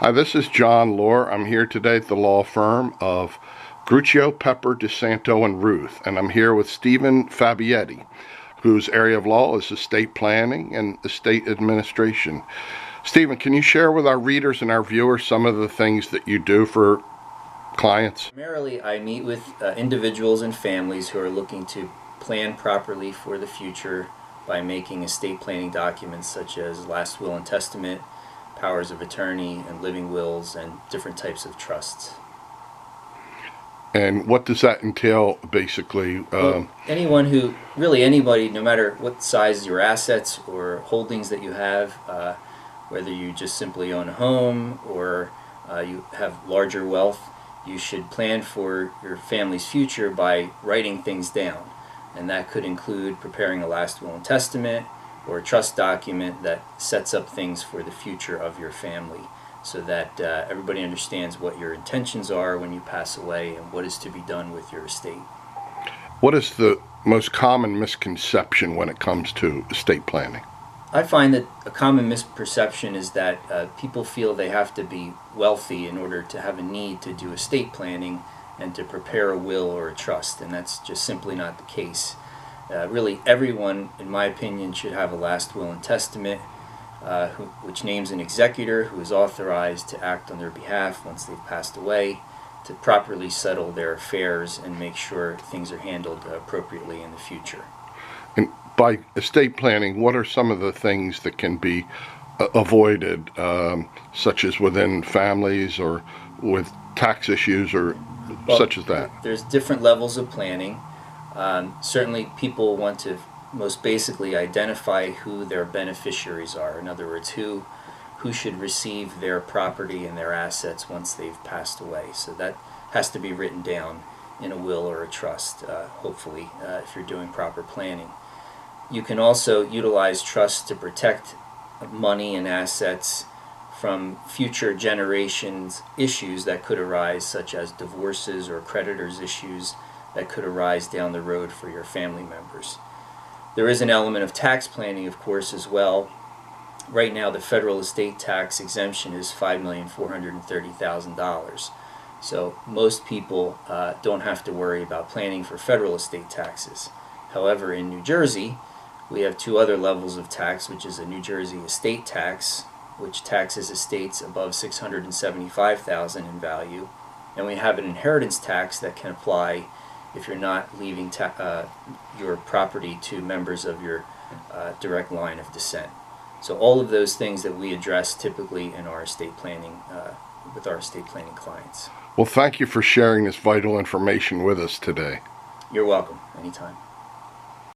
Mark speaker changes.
Speaker 1: Hi, this is John Lohr. I'm here today at the law firm of Gruccio, Pepper, DeSanto, and Ruth, and I'm here with Stephen Fabietti, whose area of law is estate planning and estate administration. Stephen, can you share with our readers and our viewers some of the things that you do for clients?
Speaker 2: Primarily, I meet with individuals and families who are looking to plan properly for the future by making estate planning documents such as last will and testament, powers of attorney, and living wills, and different types of trusts.
Speaker 1: And what does that entail, basically?
Speaker 2: Well, anybody, no matter what size your assets or holdings that you have, whether you just simply own a home or you have larger wealth, you should plan for your family's future by writing things down. And that could include preparing a last will and testament or a trust document that sets up things for the future of your family, so that everybody understands what your intentions are when you pass away and what is to be done with your estate.
Speaker 1: What is the most common misconception when it comes to estate planning?
Speaker 2: I find that a common misperception is that people feel they have to be wealthy in order to have a need to do estate planning and to prepare a will or a trust, and that's just simply not the case. Really, everyone, in my opinion, should have a last will and testament, which names an executor who is authorized to act on their behalf once they've passed away, to properly settle their affairs and make sure things are handled appropriately in the future.
Speaker 1: And by estate planning, what are some of the things that can be avoided, such as within families or with tax issues or such as that?
Speaker 2: There's different levels of planning. Certainly people want to most basically identify who their beneficiaries are. In other words, who should receive their property and their assets once they've passed away. So that has to be written down in a will or a trust, hopefully, if you're doing proper planning. You can also utilize trusts to protect money and assets from future generations' issues that could arise, such as divorces or creditors' issues that could arise down the road for your family members. There is an element of tax planning, of course, as well. Right now, the federal estate tax exemption is $5,430,000. So most people don't have to worry about planning for federal estate taxes. However, in New Jersey, we have two other levels of tax, which is a New Jersey estate tax, which taxes estates above $675,000 in value, and we have an inheritance tax that can apply if you're not leaving your property to members of your direct line of descent. So all of those things that we address typically in our estate planning, with our estate planning clients.
Speaker 1: Well, thank you for sharing this vital information with us today.
Speaker 2: You're welcome, anytime.